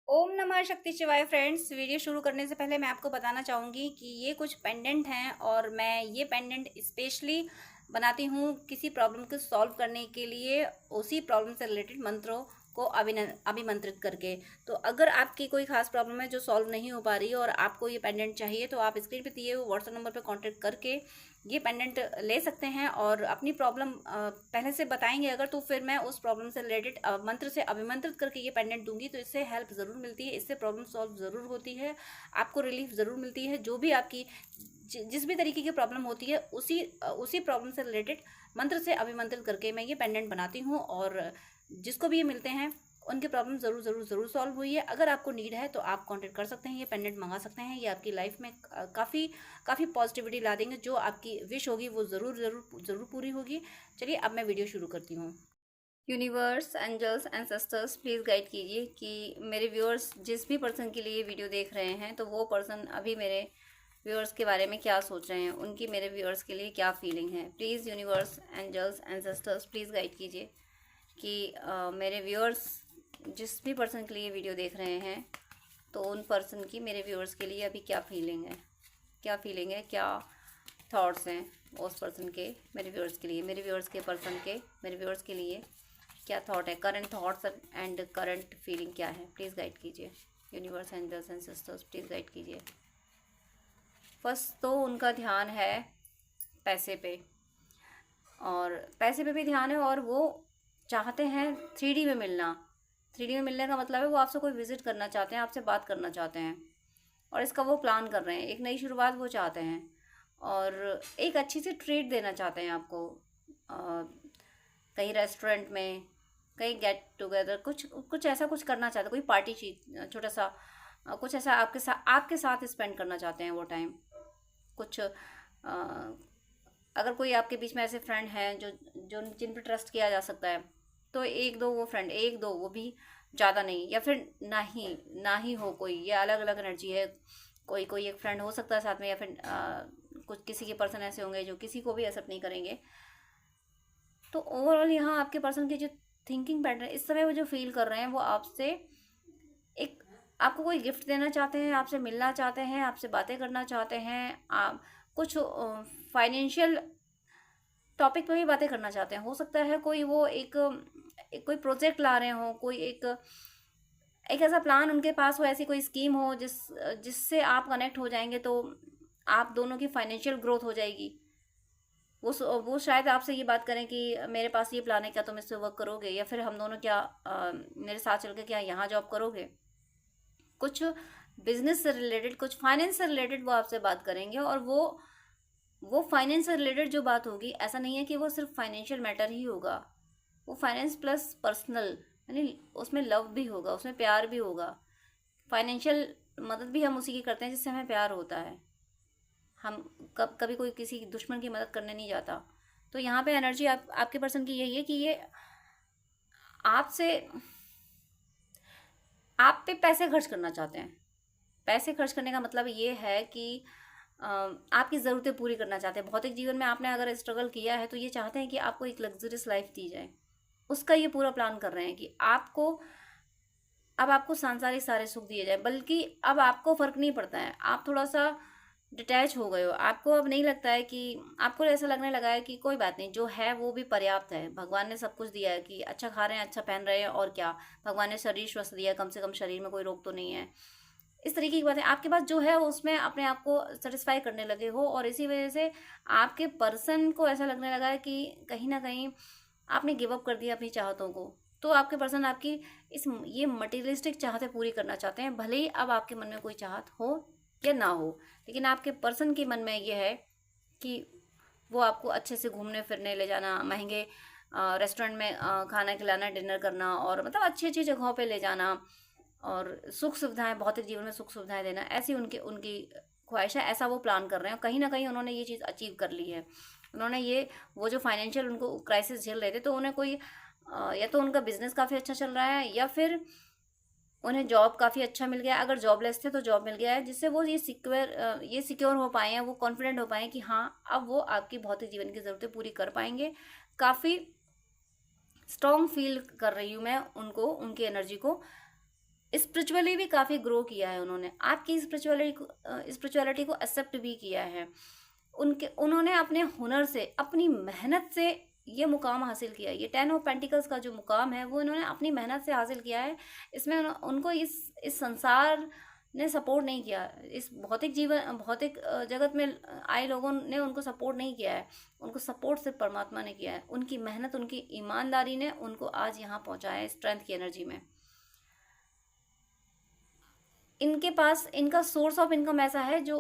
ओम नमः शक्ति शिवाय फ्रेंड्स। वीडियो शुरू करने से पहले मैं आपको बताना चाहूँगी कि ये कुछ पेंडेंट हैं और मैं ये पेंडेंट स्पेशली बनाती हूँ किसी प्रॉब्लम को सॉल्व करने के लिए, उसी प्रॉब्लम से रिलेटेड मंत्रों को अभिमंत्रित करके। तो अगर आपकी कोई खास प्रॉब्लम है जो सॉल्व नहीं हो पा रही है और आपको ये पेंडेंट चाहिए, तो आप स्क्रीन पे दिए हुए व्हाट्सएप नंबर पे कांटेक्ट करके ये पेंडेंट ले सकते हैं और अपनी प्रॉब्लम पहले से बताएंगे अगर, तो फिर मैं उस प्रॉब्लम से रिलेटेड मंत्र से अभिमंत्रित करके ये पेंडेंट दूंगी। तो इससे हेल्प ज़रूर मिलती है, इससे प्रॉब्लम सॉल्व ज़रूर होती है, आपको रिलीफ ज़रूर मिलती है। जो भी आपकी जिस भी तरीके की प्रॉब्लम होती है, उसी प्रॉब्लम से रिलेटेड मंत्र से अभिमंत्रित करके मैं ये पेंडेंट बनाती हूँ और जिसको भी ये मिलते हैं उनकी प्रॉब्लम ज़रूर ज़रूर ज़रूर सॉल्व हुई है। अगर आपको नीड है तो आप कांटेक्ट कर सकते हैं, ये पेंडेंट मंगा सकते हैं। ये आपकी लाइफ में काफ़ी पॉजिटिविटी ला देंगे। जो आपकी विश होगी वो ज़रूर ज़रूर ज़रूर पूरी होगी। चलिए अब मैं वीडियो शुरू करती हूँ। Universe, angels, ancestors, please guide कीजिए कि मेरे व्यूअर्स जिस भी पर्सन के लिए ये वीडियो देख रहे हैं, तो वो पर्सन अभी मेरे व्यूअर्स के बारे में क्या सोच रहे हैं, उनकी मेरे व्यूअर्स के लिए क्या फीलिंग है। Please universe, angels, ancestors, please guide कीजिए कि मेरे व्यूअर्स जिस भी पर्सन के लिए वीडियो देख रहे हैं, तो उन पर्सन की मेरे व्यूअर्स के लिए अभी क्या फीलिंग है, क्या थॉट्स हैं उस पर्सन के मेरे व्यूअर्स के लिए, मेरे व्यूअर्स के पर्सन के मेरे व्यूअर्स के लिए क्या थॉट है, current thoughts and current feeling क्या है। प्लीज़ गाइड कीजिए universe, angels and sisters, please guide कीजिए। फर्स्ट तो उनका ध्यान है पैसे पे, और पैसे पे भी ध्यान है और वो चाहते हैं 3D में मिलना। 3D में मिलने का मतलब है वो आपसे कोई विजिट करना चाहते हैं, आपसे बात करना चाहते हैं और इसका वो प्लान कर रहे हैं। एक नई शुरुआत वो चाहते हैं और एक अच्छी सी ट्रीट देना चाहते हैं आपको। कहीं रेस्टोरेंट में, कहीं गेट टुगेदर, कुछ कुछ ऐसा कुछ करना चाहते हैं, कोई पार्टी चीज छोटा सा, कुछ ऐसा आपके साथ स्पेंड करना चाहते हैं वो टाइम। कुछ अगर कोई आपके बीच में ऐसे फ्रेंड हैं जो जो जिन पर ट्रस्ट किया जा सकता है, तो एक दो वो फ्रेंड, एक दो, वो भी ज़्यादा नहीं, या फिर ना ही हो कोई, ये अलग अलग एनर्जी है। कोई कोई एक फ्रेंड हो सकता है साथ में, या फिर कुछ किसी के पर्सन ऐसे होंगे जो किसी को भी एक्सेप्ट नहीं करेंगे। तो ओवरऑल यहाँ आपके पर्सन की जो थिंकिंग पैटर्न इस समय वो जो फील कर रहे हैं, वो आपसे एक आपको कोई गिफ्ट देना चाहते हैं, आपसे मिलना चाहते हैं, आपसे बातें करना चाहते हैं, आप कुछ फाइनेंशियल टॉपिक पे भी बातें करना चाहते हैं। हो सकता है कोई वो कोई प्रोजेक्ट ला रहे हो, कोई एक ऐसा प्लान उनके पास हो, ऐसी कोई स्कीम हो जिससे आप कनेक्ट हो जाएंगे, तो आप दोनों की फाइनेंशियल ग्रोथ हो जाएगी। वो शायद आपसे ये बात करें कि मेरे पास ये प्लान है, क्या तुम इस पे वर्क करोगे, या फिर हम दोनों क्या मेरे साथ चल के क्या यहाँ जॉब करोगे। कुछ बिजनेस से रिलेटेड, कुछ फाइनेंस से रिलेटेड वो आपसे बात करेंगे। और वो फाइनेंस से रिलेटेड जो बात होगी, ऐसा नहीं है कि वो सिर्फ फाइनेंशियल मैटर ही होगा, वो फाइनेंस प्लस पर्सनल, यानी उसमें लव भी होगा, उसमें प्यार भी होगा। फाइनेंशियल मदद भी हम उसी की करते हैं जिससे हमें प्यार होता है। हम कभी कोई किसी दुश्मन की मदद करने नहीं जाता। तो यहाँ पे एनर्जी आपके पर्सन की यही है कि ये आपसे आप पे पैसे खर्च करना चाहते हैं। पैसे खर्च करने का मतलब ये है कि आपकी ज़रूरतें पूरी करना चाहते हैं। भौतिक जीवन में आपने अगर स्ट्रगल किया है, तो ये चाहते हैं कि आपको एक लग्जरियस लाइफ दी जाए। उसका ये पूरा प्लान कर रहे हैं कि अब आपको सांसारिक सारे सुख दिए जाए, बल्कि अब आपको फ़र्क नहीं पड़ता है। आप थोड़ा सा डिटैच हो गए हो। आपको अब नहीं लगता है कि, आपको ऐसा लगने लगा है कि कोई बात नहीं, जो है वो भी पर्याप्त है। भगवान ने सब कुछ दिया है, कि अच्छा खा रहे हैं, अच्छा पहन रहे हैं, और क्या। भगवान ने शरीर स्वस्थ दिया है, कम से कम शरीर में कोई रोग तो नहीं है। इस तरीके की बात है। आपके पास जो है उसमें अपने आप को सेटिस्फाई करने लगे हो, और इसी वजह से आपके पर्सन को ऐसा लगने लगा है कि कहीं ना कहीं आपने गिव अप कर दिया अपनी चाहतों को। तो आपके पर्सन आपकी ये मटेरियलिस्टिक चाहतें पूरी करना चाहते हैं, भले ही अब आपके मन में कोई चाहत हो या ना हो। लेकिन आपके पर्सन के मन में ये है कि वो आपको अच्छे से घूमने फिरने ले जाना, महंगे रेस्टोरेंट में खाना खिलाना, डिनर करना, और मतलब अच्छी अच्छी जगहों पे ले जाना, और सुख सुविधाएं, भौतिक जीवन में सुख सुविधाएं देना, ऐसी उनकी उनकी ख्वाहिश है। ऐसा वो प्लान कर रहे हैं। कहीं ना कहीं उन्होंने ये चीज़ अचीव कर ली है। उन्होंने वो जो फाइनेंशियल उनको क्राइसिस झेल रहे थे, तो उन्हें कोई या तो उनका बिजनेस काफ़ी अच्छा चल रहा है, या फिर उन्हें जॉब काफ़ी अच्छा मिल गया। अगर जॉबलेस थे तो जॉब मिल गया है, जिससे वो ये सिक्योर हो पाए हैं, वो कॉन्फिडेंट हो पाए हैं कि हाँ, अब वो आपकी भौतिक जीवन की ज़रूरतें पूरी कर पाएंगे। काफ़ी स्ट्रॉन्ग फील कर रही हूँ मैं उनको, उनकी एनर्जी को। स्पिरिचुअली भी काफ़ी ग्रो किया है उन्होंने, आपकी स्पिरिचुअलिटी को एक्सेप्ट भी किया है। उन्होंने अपने हुनर से, अपनी मेहनत से ये मुकाम हासिल किया है। ये 10 ऑफ पेंटिकल्स का जो मुकाम है वो इन्होंने अपनी मेहनत से हासिल किया है। इसमें उनको इस संसार ने सपोर्ट नहीं किया, इस भौतिक जगत में आए लोगों ने उनको सपोर्ट नहीं किया है। उनको सपोर्ट सिर्फ परमात्मा ने किया है। उनकी मेहनत, उनकी ईमानदारी ने उनको आज यहाँ पहुँचाया है, स्ट्रेंथ की एनर्जी में। इनके पास इनका सोर्स ऑफ इनकम ऐसा है जो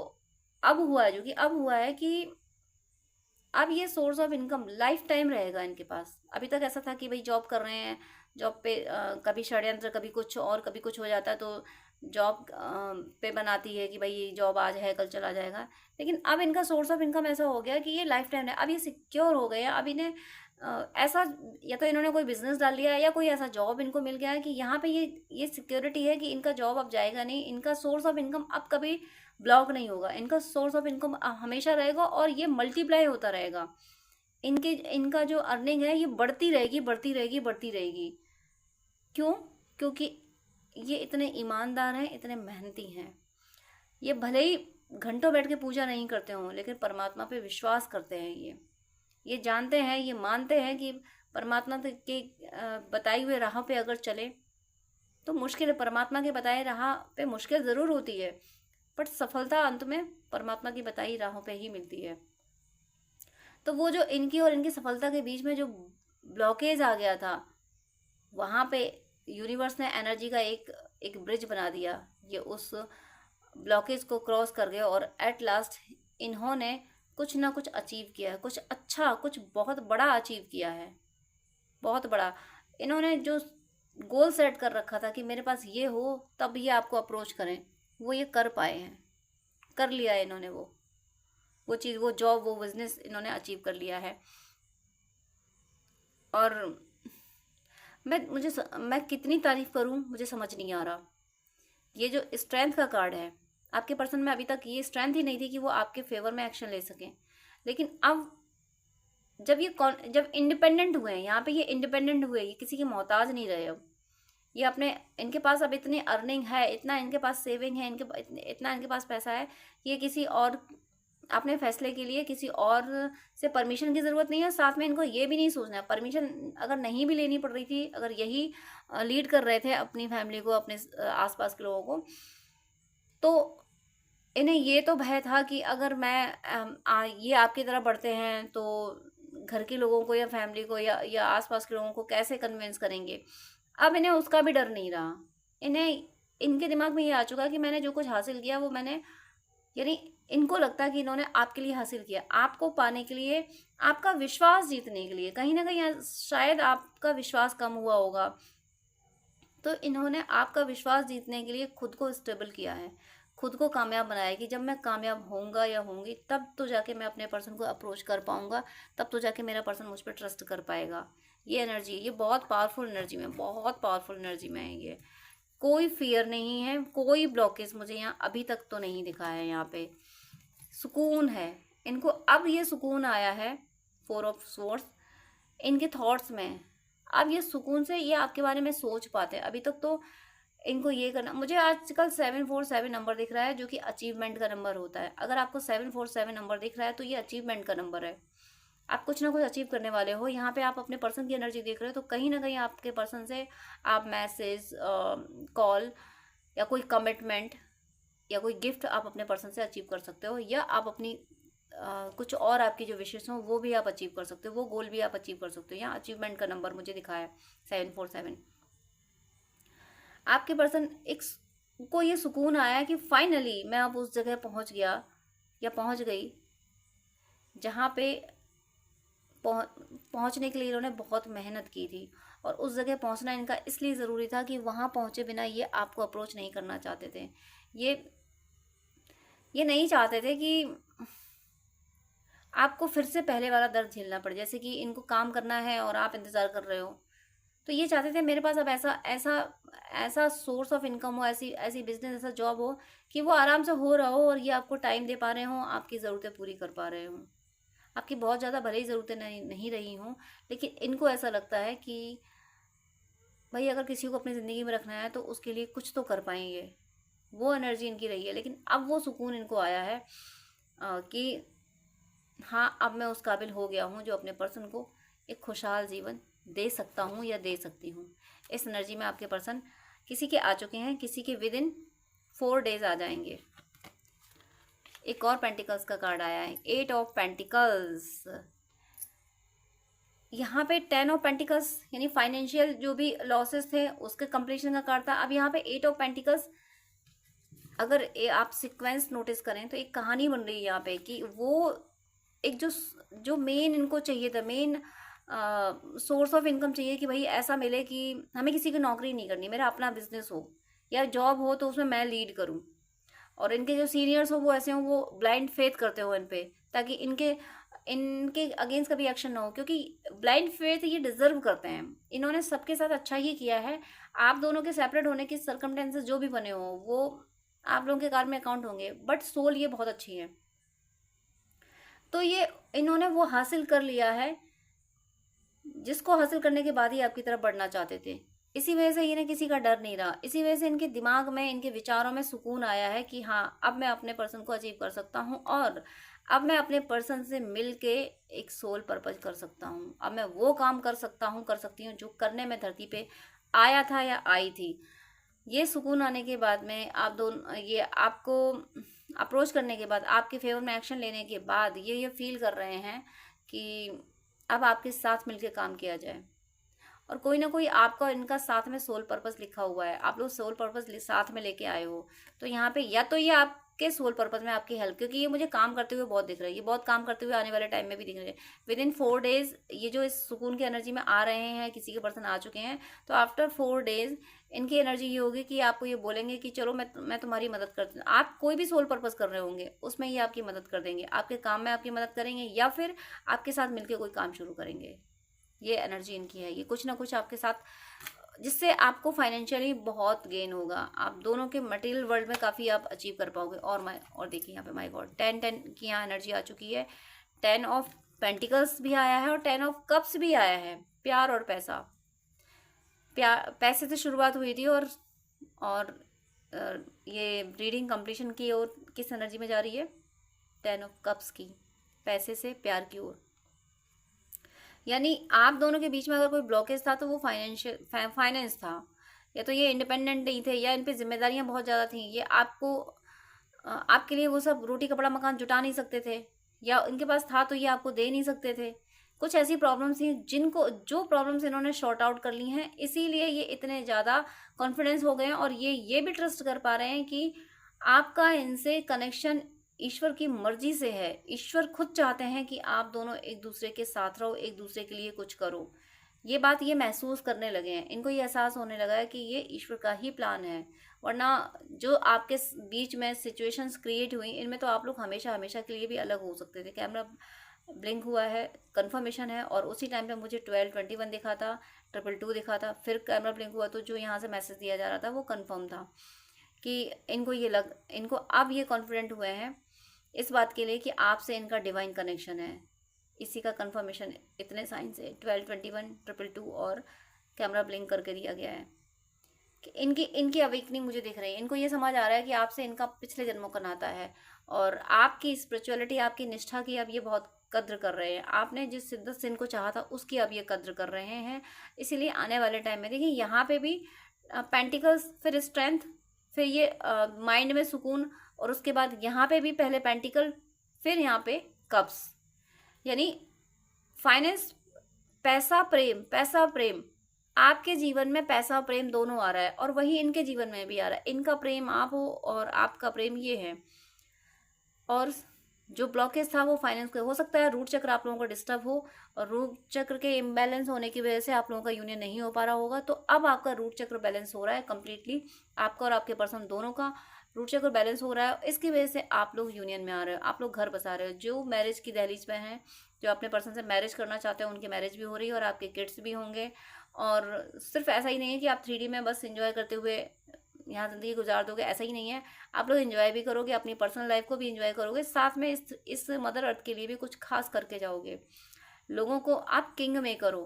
अब हुआ है, कि अब ये source of income life time रहेगा इनके पास। अभी तक ऐसा था कि भाई जॉब कर रहे हैं, जॉब पे कभी षड्यंत्र, कभी कुछ और, कभी कुछ हो जाता है तो जॉब पे बनाती है कि भाई ये जॉब आज है कल चला जाएगा। लेकिन अब इनका सोर्स ऑफ इनकम ऐसा हो गया कि ये लाइफ टाइम है। अब ये सिक्योर हो गए हैं। अब इन्हें ऐसा, या तो इन्होंने कोई बिजनेस डाल लिया है या कोई ऐसा जॉब इनको मिल गया है कि यहाँ पे ये सिक्योरिटी है कि इनका जॉब अब जाएगा नहीं, इनका सोर्स ऑफ इनकम अब कभी ब्लॉक नहीं होगा, इनका सोर्स ऑफ इनकम हमेशा रहेगा और ये मल्टीप्लाई होता रहेगा। इनका जो अर्निंग है ये बढ़ती रहेगी, बढ़ती रहेगी, बढ़ती रहेगी। क्यों? क्योंकि ये इतने ईमानदार हैं, इतने मेहनती हैं। ये भले ही घंटों बैठ के पूजा नहीं करते हों, लेकिन परमात्मा पे विश्वास करते हैं। ये जानते हैं, ये मानते हैं कि परमात्मा के बताई हुए राह पे अगर चले तो मुश्किल है। परमात्मा के बताए राह पे मुश्किल ज़रूर होती है, बट सफलता अंत में परमात्मा की बताई राहों पे ही मिलती है। तो वो जो इनकी और इनकी सफलता के बीच में जो ब्लॉकेज आ गया था, वहाँ पे यूनिवर्स ने एनर्जी का एक ब्रिज बना दिया। ये उस ब्लॉकेज को क्रॉस कर गए और एट लास्ट इन्होंने कुछ ना कुछ अचीव किया है, कुछ अच्छा, कुछ बहुत बड़ा अचीव किया है, बहुत बड़ा। इन्होंने जो गोल सेट कर रखा था कि मेरे पास ये हो तब ये आपको अप्रोच करें, वो ये कर पाए हैं, कर लिया है इन्होंने। वो चीज़, वो जॉब, वो बिजनेस इन्होंने अचीव कर लिया है। और मैं कितनी तारीफ करूं, मुझे समझ नहीं आ रहा। ये जो स्ट्रेंथ का कार्ड है, आपके पर्सन में अभी तक ये स्ट्रेंथ ही नहीं थी कि वो आपके फेवर में एक्शन ले सकें। लेकिन अब जब इंडिपेंडेंट हुए हैं, यहाँ पे ये इंडिपेंडेंट हुए, ये किसी के मोहताज नहीं रहे। अब ये अपने, इनके पास अब इतनी अर्निंग है, इतना इनके पास सेविंग है, इतना इनके पास पैसा है, ये किसी और अपने फैसले के लिए किसी और से परमिशन की ज़रूरत नहीं है। साथ में इनको ये भी नहीं सोचना है, परमिशन अगर नहीं भी लेनी पड़ रही थी, अगर यही लीड कर रहे थे अपनी फैमिली को, अपने आसपास के लोगों को, तो इन्हें ये तो भय था कि अगर ये आपकी तरह बढ़ते हैं तो घर के लोगों को या फैमिली को या आसपास के लोगों को कैसे कन्विंस करेंगे। अब इन्हें उसका भी डर नहीं रहा। इनके दिमाग में ये आ चुका कि मैंने जो कुछ हासिल किया वो मैंने, यानी इनको लगता है कि इन्होंने आपके लिए हासिल किया, आपको पाने के लिए, आपका विश्वास जीतने के लिए। कहीं ना कहीं शायद आपका विश्वास कम हुआ होगा, तो इन्होंने आपका विश्वास जीतने के लिए खुद को स्टेबल किया है, खुद को कामयाब बनाया कि जब मैं कामयाब होऊंगा या होंगी तब तो जाके मैं अपने पर्सन को अप्रोच कर पाऊंगा, तब तो जाके मेरा पर्सन मुझ पर ट्रस्ट कर पाएगा। ये एनर्जी, ये बहुत पावरफुल एनर्जी में, बहुत पावरफुल एनर्जी में है ये। कोई फियर नहीं है, कोई ब्लॉकेज मुझे यहाँ अभी तक तो नहीं दिखा है। यहाँ पे सुकून है इनको। अब ये सुकून आया है 4 ऑफ स्वॉर्ड्स इनके थॉट्स में। अब ये सुकून से ये आपके बारे में सोच पाते हैं। अभी तक तो इनको ये करना, मुझे आजकल 747 नंबर दिख रहा है जो कि अचीवमेंट का नंबर होता है। अगर आपको 747 नंबर दिख रहा है तो ये अचीवमेंट का नंबर है। आप कुछ ना कुछ अचीव करने वाले हो। यहाँ पे आप अपने पर्सन की एनर्जी देख रहे हो, तो कहीं ना कहीं आपके पर्सन से आप मैसेज, कॉल या कोई कमिटमेंट या कोई गिफ्ट आप अपने पर्सन से अचीव कर सकते हो, या आप अपनी कुछ और आपकी जो विशेष हो वो भी आप अचीव कर सकते हो, वो गोल भी आप अचीव कर सकते हो। यहाँ अचीवमेंट का नंबर मुझे दिखा है 747। आपके पर्सन को ये सुकून आया कि फाइनली मैं अब उस जगह पहुंच गया या पहुंच गई जहाँ पे पहुंचने के लिए इन्होंने बहुत मेहनत की थी। और उस जगह पहुंचना इनका इसलिए ज़रूरी था कि वहाँ पहुँचे बिना ये आपको अप्रोच नहीं करना चाहते थे। ये नहीं चाहते थे कि आपको फिर से पहले वाला दर्द झेलना पड़े। जैसे कि इनको काम करना है और आप इंतज़ार कर रहे हो, तो ये चाहते थे मेरे पास अब ऐसा सोर्स ऑफ इनकम हो, ऐसी बिजनेस, ऐसा जॉब हो कि वो आराम से हो रहा हो और ये आपको टाइम दे पा रहे हो, आपकी ज़रूरतें पूरी कर पा रहे हो। आपकी बहुत ज़्यादा भले ही ज़रूरतें नहीं रही हों, लेकिन इनको ऐसा लगता है कि भाई अगर किसी को अपनी ज़िंदगी में रखना है तो उसके लिए कुछ तो कर पाएंगे, वो एनर्जी इनकी रही है। लेकिन अब वो सुकून इनको आया है कि हाँ, अब मैं उस काबिल हो गया हूँ जो अपने पर्सन को एक खुशहाल जीवन दे सकता हूँ या दे सकती हूँ। इस एनर्जी में आपके पर्सन किसी के आ चुके हैं, किसी के विद इन 4 डेज आ जाएंगे। एक और पेंटिकल्स का कार्ड आया है, 8 ऑफ पेंटिकल्स। यहाँ पे 10 ऑफ पेंटिकल्स यानी फाइनेंशियल जो भी लॉसेस थे उसके कंप्लीशन का कार्ड था। अब यहाँ पे 8 ऑफ पेंटिकल्स, अगर आप सीक्वेंस नोटिस करें तो एक कहानी बन रही है यहाँ पे कि वो एक जो जो मेन इनको चाहिए था, मेन सोर्स ऑफ इनकम चाहिए कि भाई ऐसा मिले कि हमें किसी की नौकरी नहीं करनी, मेरा अपना बिजनेस हो या जॉब हो तो उसमें मैं लीड करूं, और इनके जो सीनियर्स हो वो ऐसे हो, वो ब्लाइंड फेथ करते हो इन पे, ताकि इनके इनके अगेंस्ट कभी एक्शन ना हो, क्योंकि ब्लाइंड फेथ ये डिजर्व करते हैं। इन्होंने सबके साथ अच्छा ही किया है। आप दोनों के सेपरेट होने के सर्कमटेंसेस जो भी बने हो वो आप लोगों के कार में अकाउंट होंगे, बट सोल ये बहुत अच्छी है। तो ये इन्होंने वो हासिल कर लिया है जिसको हासिल करने के बाद ही आपकी तरफ बढ़ना चाहते थे। इसी वजह से इन्हें किसी का डर नहीं रहा, इसी वजह से इनके दिमाग में, इनके विचारों में सुकून आया है कि हाँ, अब मैं अपने पर्सन को अचीव कर सकता हूँ और अब मैं अपने पर्सन से मिल के एक सोल पर्पज कर सकता हूँ। अब मैं वो काम कर सकता हूँ, कर सकती हूँ जो करने में धरती पे आया था या आई थी। ये सुकून आने के बाद में आप दोनों, ये आपको अप्रोच करने के बाद, आपके फेवर में एक्शन लेने के बाद ये फील कर रहे हैं कि अब आपके साथ मिलकर काम किया जाए। और कोई ना कोई आपका इनका साथ में सोल पर्पस लिखा हुआ है, आप लोग सोल पर्पस साथ में लेके आए हो। तो यहाँ पे या तो ये आपके सोल पर्पस में आपकी हेल्प, क्योंकि ये मुझे काम करते हुए बहुत दिख रहा है, ये बहुत काम करते हुए आने वाले टाइम में भी दिख रहे हैं। विद इन 4 डेज ये जो इस सुकून की एनर्जी में आ रहे हैं, किसी के पर्सन आ चुके हैं, तो आफ्टर 4 डेज इनकी एनर्जी ये होगी कि आपको ये बोलेंगे कि चलो मैं तुम्हारी मदद करती हूँ। आप कोई भी सोल पर्पस कर रहे होंगे उसमें ये आपकी मदद कर देंगे, आपके काम में आपकी मदद करेंगे, या फिर आपके साथ मिलकर कोई काम शुरू करेंगे। ये एनर्जी इनकी है। ये कुछ ना कुछ आपके साथ, जिससे आपको फाइनेंशियली बहुत गेन होगा, आप दोनों के मटेरियल वर्ल्ड में काफ़ी आप अचीव कर पाओगे। और देखिए यहाँ पे माय गॉड 10 की यहाँ एनर्जी आ चुकी है। 10 ऑफ पेंटिकल्स भी आया है और 10 ऑफ कप्स भी आया है। प्यार और पैसा, पैसे से शुरुआत हुई थी और ये रीडिंग कंप्लीशन की ओर किस एनर्जी में जा रही है? 10 ऑफ कप्स की, पैसे से प्यार की ओर। यानी आप दोनों के बीच में अगर कोई ब्लॉकेज था तो वो फाइनेंस था, या तो ये इंडिपेंडेंट नहीं थे, या इन पे जिम्मेदारियां बहुत ज़्यादा थी। ये आपके लिए वो सब रोटी कपड़ा मकान जुटा नहीं सकते थे, या इनके पास था तो ये आपको दे नहीं सकते थे। कुछ ऐसी प्रॉब्लम्स थी जो प्रॉब्लम्स इन्होंने शॉर्ट आउट कर ली हैं, इसीलिए ये इतने ज़्यादा कॉन्फिडेंस हो गए हैं, और ये भी ट्रस्ट कर पा रहे हैं कि आपका इनसे कनेक्शन ईश्वर की मर्जी से है। ईश्वर खुद चाहते हैं कि आप दोनों एक दूसरे के साथ रहो, एक दूसरे के लिए कुछ करो। ये बात ये महसूस करने लगे हैं, इनको ये एहसास होने लगा है कि ये ईश्वर का ही प्लान है। वरना जो आपके बीच में सिचुएशंस क्रिएट हुई, इनमें तो आप लोग हमेशा हमेशा के लिए भी अलग हो सकते थे। कैमरा ब्लिंक हुआ है, कंफर्मेशन है, और उसी टाइम पे मुझे 1221 दिखा था, 222 दिखा था, फिर कैमरा ब्लिंक हुआ तो जो यहाँ से मैसेज दिया जा रहा था वो कंफर्म था कि इनको अब ये कॉन्फिडेंट हुए हैं इस बात के लिए कि आपसे इनका डिवाइन कनेक्शन है। इसी का कंफर्मेशन इतने साइन से 1221, 222 और कैमरा ब्लिंक करके दिया गया है कि इनकी अवेकनिंग मुझे दिख रही है। इनको ये समझ आ रहा है कि आपसे इनका पिछले जन्मों का नाता है, और आपकी स्पिरिचुअलिटी, आपकी निष्ठा की अब ये बहुत कद्र कर रहे हैं। आपने जिस शिद्दत से इनको चाहा था उसकी अब ये कद्र कर रहे हैं। इसीलिए आने वाले टाइम में देखिए यहाँ पे भी पेंटिकल्स, फिर स्ट्रेंथ, फिर ये माइंड में सुकून, और उसके बाद यहाँ पे भी पहले पेंटिकल, फिर यहाँ पे कप्स, यानी फाइनेंस, पैसा प्रेम। आपके जीवन में पैसा प्रेम दोनों आ रहा है, और वही इनके जीवन में भी आ रहा है। इनका प्रेम आप हो और आपका प्रेम ये है। और जो ब्लॉकेज था वो फाइनेंस का हो सकता है, रूट चक्र आप लोगों को डिस्टर्ब हो, और रूट चक्र के इम्बैलेंस होने की वजह से आप लोगों का यूनियन नहीं हो पा रहा होगा। तो अब आपका रूट चक्र बैलेंस हो रहा है कंप्लीटली, आपका और आपके पर्सन दोनों का रूट चक्र बैलेंस हो रहा है। इसकी वजह से आप लोग यूनियन में आ रहे हो, आप लोग घर बसा रहे हो। जो मैरिज की दहलीज पे हैं, जो अपने पर्सन से मैरिज करना चाहते हैं, उनकी मैरिज भी हो रही है, और आपके किड्स भी होंगे। और सिर्फ ऐसा ही नहीं है कि आप 3D में बस एंजॉय करते हुए यहाँ ज़िंदगी गुजार दोगे, ऐसा ही नहीं है। आप लोग एंजॉय भी करोगे, अपनी पर्सनल लाइफ को भी एंजॉय करोगे, साथ में इस मदर अर्थ के लिए भी कुछ खास करके जाओगे। लोगों को आप किंग में करो,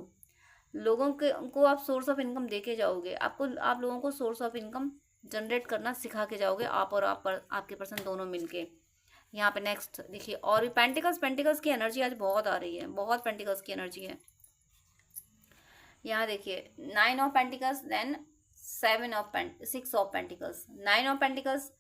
लोगों के को आप सोर्स ऑफ इनकम दे के जाओगे, आप लोगों को सोर्स ऑफ इनकम जनरेट करना सिखा के जाओगे, आप और आपके पर्सन दोनों मिलके। यहाँ पे नेक्स्ट देखिए, और भी पेंटिकल्स की एनर्जी आज बहुत आ रही है, बहुत पेंटिकल्स की एनर्जी है। यहाँ देखिए 9 of pentacles, then 6 of pentacles. 9 of pentacles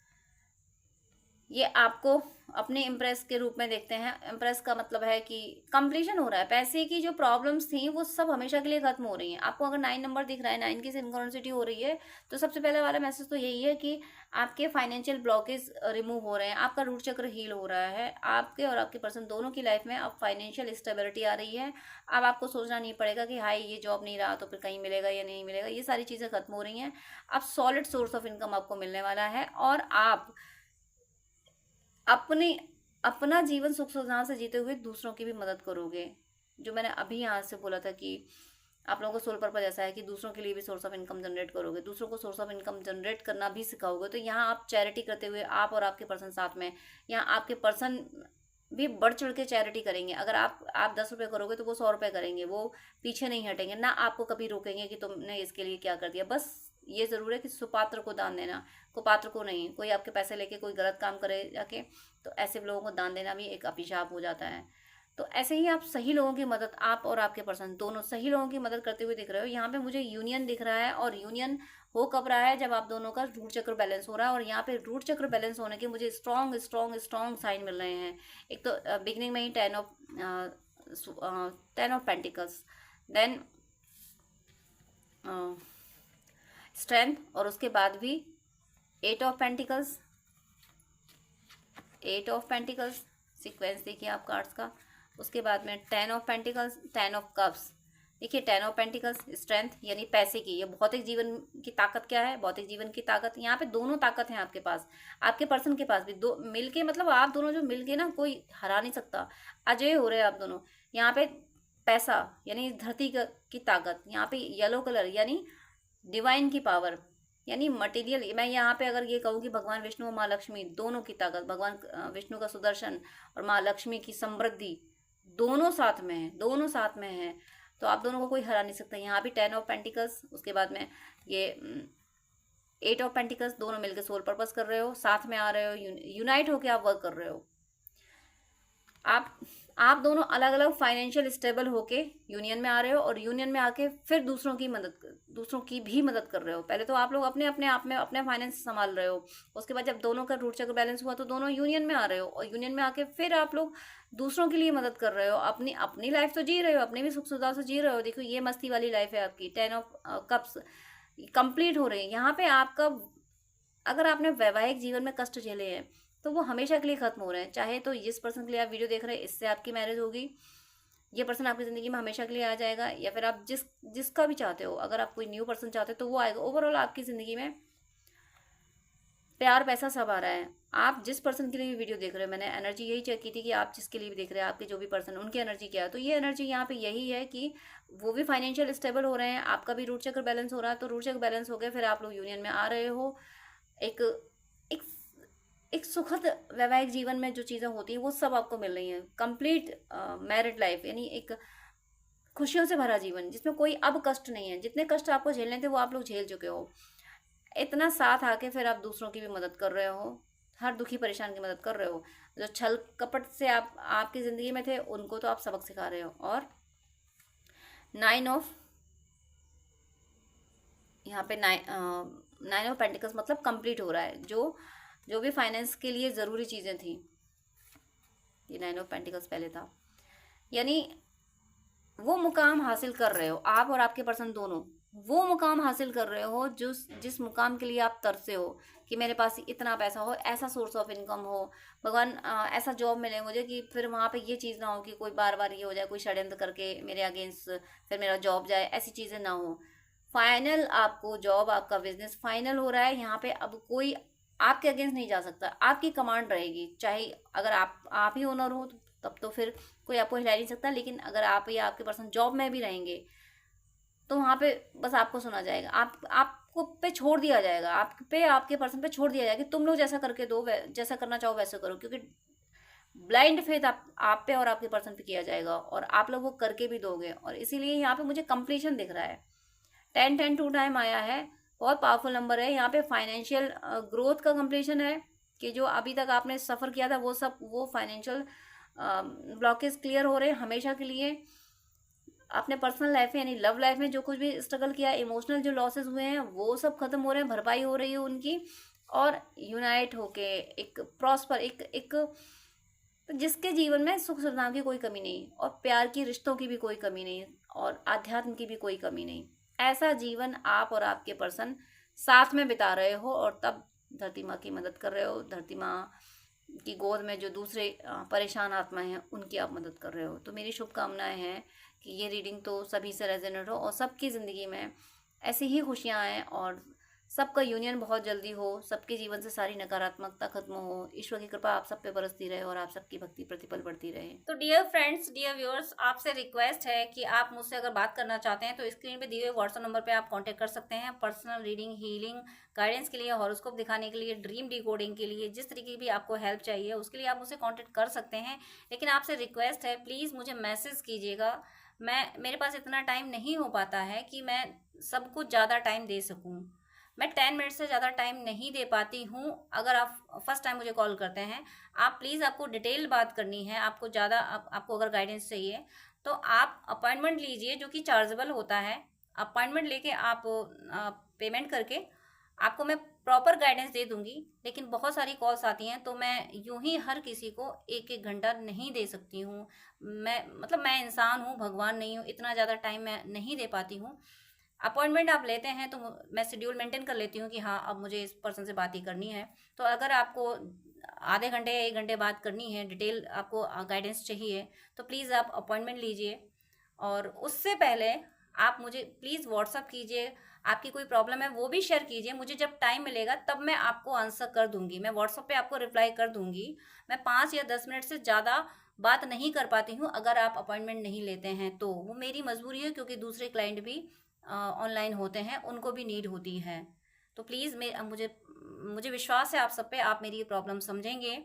ये आपको अपने इम्प्रेस के रूप में देखते हैं। इम्प्रेस का मतलब है कि कंप्लीशन हो रहा है, पैसे की जो प्रॉब्लम्स थी वो सब हमेशा के लिए खत्म हो रही हैं। आपको अगर 9 नंबर दिख रहा है, 9 की सिंक्रोनिसिटी हो रही है, तो सबसे पहले वाला मैसेज तो यही है कि आपके फाइनेंशियल ब्लॉकेज रिमूव हो रहे हैं, आपका रूट चक्र हील हो रहा है, आपके और आपके पर्सन दोनों की लाइफ में अब फाइनेंशियल स्टेबिलिटी आ रही है। अब आपको सोचना नहीं पड़ेगा कि हाई ये जॉब नहीं रहा तो फिर कहीं मिलेगा या नहीं मिलेगा, ये सारी चीज़ें खत्म हो रही हैं। अब सॉलिड सोर्स ऑफ इनकम आपको मिलने वाला है, और आप अपने अपना जीवन सुख सुविधाओं से जीते हुए दूसरों की भी मदद करोगे। जो मैंने अभी यहाँ से बोला था कि आप लोगों का सोल पर्पज ऐसा है कि दूसरों के लिए भी सोर्स ऑफ इनकम जनरेट करोगे, दूसरों को सोर्स ऑफ इनकम जनरेट करना भी सिखाओगे। तो यहाँ आप चैरिटी करते हुए, आप और आपके पर्सन साथ में, यहाँ आपके पर्सन भी बढ़ चढ़ के चैरिटी करेंगे। अगर आप 10 रुपये करोगे तो वो 100 रुपये करेंगे, वो पीछे नहीं हटेंगे ना, आपको कभी रोकेंगे कि तुमने इसके लिए क्या कर दिया। बस ये ज़रूर है कि सुपात्र को दान देना, कुपात्र को नहीं। कोई आपके पैसे लेके कोई गलत काम करे जाके, तो ऐसे लोगों को दान देना भी एक अभिशाप हो जाता है। तो ऐसे ही आप सही लोगों की मदद, आप और आपके पर्सन दोनों सही लोगों की मदद करते हुए दिख रहे हो। यहाँ पे मुझे यूनियन दिख रहा है, और यूनियन हो कब रहा है, जब आप दोनों का रूट चक्र बैलेंस हो रहा है। और यहाँ पे रूट चक्र बैलेंस होने के मुझे स्ट्रॉन्ग स्ट्रॉन्ग स्ट्रॉन्ग साइन मिल रहे हैं। एक तो बिगनिंग में ही 10 ऑफ पेंटिकल्स, देन स्ट्रेंथ, और उसके बाद भी 8 ऑफ पेंटिकल्स सीक्वेंस देखिए आप कार्ड्स का। उसके बाद में 10 ऑफ पेंटिकल्स, 10 ऑफ कप्स। देखिए 10 ऑफ पेंटिकल्स स्ट्रेंथ यानी पैसे की, ये भौतिक जीवन की ताकत क्या है, भौतिक जीवन की ताकत। यहाँ पे दोनों ताकत है आपके पास, आपके पर्सन के पास भी, दो मिलके, मतलब आप दोनों जो मिलके ना, कोई हरा नहीं सकता, अजय हो रहे हैं आप दोनों। यहाँ पे पैसा यानी धरती की ताकत, यहाँ पे येलो कलर यानी डिवाइन की पावर, यानी मटेरियल। मैं यहाँ पे अगर ये कहूँ कि भगवान विष्णु और माँ लक्ष्मी दोनों की ताकत, भगवान विष्णु का सुदर्शन और माँ लक्ष्मी की समृद्धि, दोनों साथ में है, दोनों साथ में है, तो आप दोनों को कोई हरा नहीं सकता। यहाँ भी 10 ऑफ पेंटिकल्स, उसके बाद में ये 8 ऑफ पेंटिकल्स, दोनों मिलकर सोल पर्पस कर रहे हो, साथ में आ रहे हो, यूनाइट होकर आप वर्क कर रहे हो। आप दोनों अलग अलग फाइनेंशियल स्टेबल होके यूनियन में आ रहे हो, और यूनियन में आके फिर दूसरों की भी मदद कर रहे हो। पहले तो आप लोग अपने अपने आप में अपने फाइनेंस संभाल रहे हो, उसके बाद जब दोनों का रूट चक्र बैलेंस हुआ तो दोनों यूनियन में आ रहे हो, और यूनियन में आके फिर आप लोग दूसरों के लिए मदद कर रहे हो। अपनी लाइफ तो जी रहे हो, अपने भी सुख सुविधा से जी रहे हो। देखो ये मस्ती वाली लाइफ है आपकी। 10 ऑफ कप्स कंप्लीट हो रही है। यहाँ पे आपका, अगर आपने वैवाहिक जीवन में कष्ट झेले हैं तो वो हमेशा के लिए खत्म हो रहे हैं। चाहे तो जिस पर्सन के लिए आप वीडियो देख रहे हैं, इससे आपकी मैरिज होगी, ये पर्सन आपकी ज़िंदगी में हमेशा के लिए आ जाएगा, या फिर आप जिसका भी चाहते हो, अगर आप कोई न्यू पर्सन चाहते हो तो वो आएगा। ओवरऑल आपकी ज़िंदगी में प्यार पैसा सब आ रहा है। आप जिस पर्सन के लिए भी वीडियो देख रहे हो, मैंने एनर्जी यही चेक की थी कि आप जिसके लिए भी देख रहे हैं, आपके जो भी पर्सन, उनकी एनर्जी क्या है। तो ये एनर्जी यहाँ पे यही है कि वो भी फाइनेंशियल स्टेबल हो रहे हैं, आपका भी रूट चक्र बैलेंस हो रहा है। तो रूट चक्र बैलेंस हो गया, फिर आप लोग यूनियन में आ रहे हो। एक एक एक सुखद वैवाहिक जीवन में जो चीज़ें होती हैं वो सब आपको मिल रही हैं। कंप्लीट मैरिड लाइफ यानी एक खुशियों से भरा जीवन, जिसमें कोई अब कष्ट नहीं है। जितने कष्ट आपको झेलने थे वो आप लोग झेल चुके हो। इतना साथ आके फिर आप दूसरों की भी मदद कर रहे हो, हर दुखी परेशान की मदद कर रहे हो। जो छल कपट से आपकी ज़िंदगी में थे, उनको तो आप सबक सिखा रहे हो। और 9 ऑफ, यहाँ पे 9 ऑफ पेंटिकल्स मतलब कंप्लीट हो रहा है जो भी फाइनेंस के लिए ज़रूरी चीज़ें थी। ये 9 ऑफ पेंटिकल्स पहले था, यानी वो मुकाम हासिल कर रहे हो आप और आपके पर्सन दोनों। वो मुकाम हासिल कर रहे हो जिस मुकाम के लिए आप तरसे हो कि मेरे पास इतना पैसा हो, ऐसा सोर्स ऑफ इनकम हो, भगवान ऐसा जॉब मिले मुझे कि फिर वहाँ पे ये चीज़ ना हो कि कोई बार बार ये हो जाए, कोई षड्यंत्र करके मेरे अगेंस्ट फिर मेरा जॉब जाए, ऐसी चीज़ें ना हो। फाइनल आपको जॉब, आपका बिजनेस फाइनल हो रहा है। यहाँ पे अब कोई आपके अगेंस्ट नहीं जा सकता, आपकी कमांड रहेगी। चाहे अगर आप ही ओनर हो तब तो फिर कोई आपको हिला नहीं सकता, लेकिन अगर आप या आपके पर्सन जॉब में भी रहेंगे तो वहाँ पे बस आपको सुना जाएगा, आपको पे छोड़ दिया जाएगा, आपके पर्सन पे छोड़ दिया जाएगा कि तुम लोग जैसा करके दो, जैसा करना चाहो वैसे करो। क्योंकि ब्लाइंड फेथ आप पे और आपके पर्सन पे किया जाएगा, और आप लोग वो करके भी दोगे। और इसीलिए यहाँ पे मुझे कंप्लीशन दिख रहा है। 10-10 2 टाइम आया है, बहुत पावरफुल नंबर है। यहाँ पे फाइनेंशियल ग्रोथ का कंप्लीशन है, कि जो अभी तक आपने सफ़र किया था वो सब, वो फाइनेंशियल ब्लॉकेज क्लियर हो रहे हैं हमेशा के लिए। अपने पर्सनल लाइफ में यानी लव लाइफ में जो कुछ भी स्ट्रगल किया, इमोशनल जो लॉसेस हुए हैं वो सब खत्म हो रहे हैं, भरपाई हो रही है उनकी। और यूनाइट होके एक प्रॉस्पर, एक जिसके जीवन में सुख सुविधाओं की कोई कमी नहीं, और प्यार की रिश्तों की भी कोई कमी नहीं, और आध्यात्म की भी कोई कमी नहीं, ऐसा जीवन आप और आपके पर्सन साथ में बिता रहे हो। और तब धरती माँ की मदद कर रहे हो, धरती माँ की गोद में जो दूसरे परेशान आत्माएं हैं उनकी आप मदद कर रहे हो। तो मेरी शुभकामनाएं हैं कि ये रीडिंग तो सभी से रेजोनेट हो, और सबकी ज़िंदगी में ऐसी ही खुशियाँ आएँ, और सबका यूनियन बहुत जल्दी हो, सबके जीवन से सारी नकारात्मकता खत्म हो। ईश्वर की कृपा आप सब पे बरसती रहे, और आप सबकी भक्ति प्रतिपल बढ़ती रहे। तो डियर फ्रेंड्स, डियर व्यूअर्स, आपसे रिक्वेस्ट है कि आप मुझसे अगर बात करना चाहते हैं तो स्क्रीन पे दिए हुए व्हाट्सएप नंबर पे आप कांटेक्ट कर सकते हैं। पर्सनल रीडिंग, हीलिंग, गाइडेंस के लिए, हॉरोस्कोप दिखाने के लिए, ड्रीम डिकोडिंग के लिए, जिस तरीके की भी आपको हेल्प चाहिए उसके लिए आप मुझसे कॉन्टेक्ट कर सकते हैं। लेकिन आपसे रिक्वेस्ट है, प्लीज़ मुझे मैसेज कीजिएगा। मेरे पास इतना टाइम नहीं हो पाता है कि मैं सबको ज़्यादा टाइम दे सकूँ। मैं 10 मिनट से ज़्यादा टाइम नहीं दे पाती हूँ। अगर आप फर्स्ट टाइम मुझे कॉल करते हैं, आप प्लीज़, आपको डिटेल बात करनी है, आपको ज़्यादा आपको अगर गाइडेंस चाहिए तो आप अपॉइंटमेंट लीजिए, जो कि चार्जेबल होता है। अपॉइंटमेंट लेके आप पेमेंट करके आपको मैं प्रॉपर गाइडेंस दे दूंगी। लेकिन बहुत सारी कॉल्स आती हैं तो मैं यूं ही हर किसी को 1-1 घंटा नहीं दे सकती हूँ। मैं इंसान हूँ, भगवान नहीं हूँ, इतना ज़्यादा टाइम मैं नहीं दे पाती हूँ। अपॉइंटमेंट आप लेते हैं तो मैं शेड्यूल मेंटेन कर लेती हूँ कि हाँ, अब मुझे इस पर्सन से बात ही करनी है। तो अगर आपको आधे घंटे या 1 घंटे बात करनी है, डिटेल आपको गाइडेंस चाहिए, तो प्लीज़ आप अपॉइंटमेंट लीजिए। और उससे पहले आप मुझे प्लीज़ व्हाट्सअप कीजिए, आपकी कोई प्रॉब्लम है वो भी शेयर कीजिए। मुझे जब टाइम मिलेगा तब मैं आपको आंसर कर दूंगी, मैं व्हाट्सअप पे आपको रिप्लाई कर दूंगी। मैं 5 या 10 मिनट से ज़्यादा बात नहीं कर पाती हूँ अगर आप अपॉइंटमेंट नहीं लेते हैं तो। वो मेरी मजबूरी है, क्योंकि दूसरे क्लाइंट भी ऑनलाइन होते हैं, उनको भी नीड होती है। तो प्लीज़ मुझे मुझे विश्वास है आप सब पे, आप मेरी ये प्रॉब्लम समझेंगे।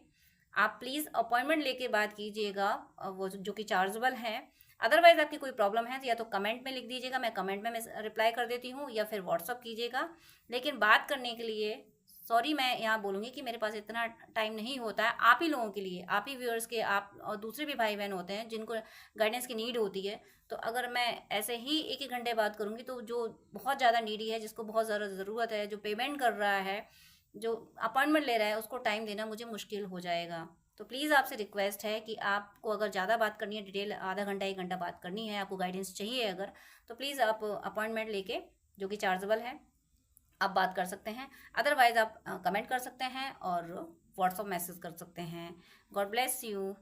आप प्लीज़ अपॉइंटमेंट लेके बात कीजिएगा, वो जो कि चार्जेबल है। अदरवाइज़ आपकी कोई प्रॉब्लम है तो या तो कमेंट में लिख दीजिएगा, मैं कमेंट में मैं रिप्लाई कर देती हूँ, या फिर व्हाट्सअप कीजिएगा। लेकिन बात करने के लिए सॉरी, मैं यहाँ बोलूँगी कि मेरे पास इतना टाइम नहीं होता है। आप ही लोगों के लिए, आप ही व्यूअर्स के, आप और दूसरे भी भाई बहन होते हैं जिनको गाइडेंस की नीड होती है। तो अगर मैं ऐसे ही 1-1 घंटे बात करूँगी तो जो बहुत ज़्यादा नीडी है, जिसको बहुत ज़्यादा ज़रूरत है, जो पेमेंट कर रहा है, जो अपॉइंटमेंट ले रहा है, उसको टाइम देना मुझे मुश्किल हो जाएगा। तो प्लीज़ आपसे रिक्वेस्ट है कि आपको अगर ज़्यादा बात करनी है, डिटेल आधा घंटा 1 घंटा बात करनी है, आपको गाइडेंस चाहिए अगर, तो प्लीज़ आप अपॉइंटमेंट लेके, जो कि चार्जेबल है, आप बात कर सकते हैं। अदरवाइज़ आप कमेंट कर सकते हैं और व्हाट्सअप मैसेज कर सकते हैं। God bless you.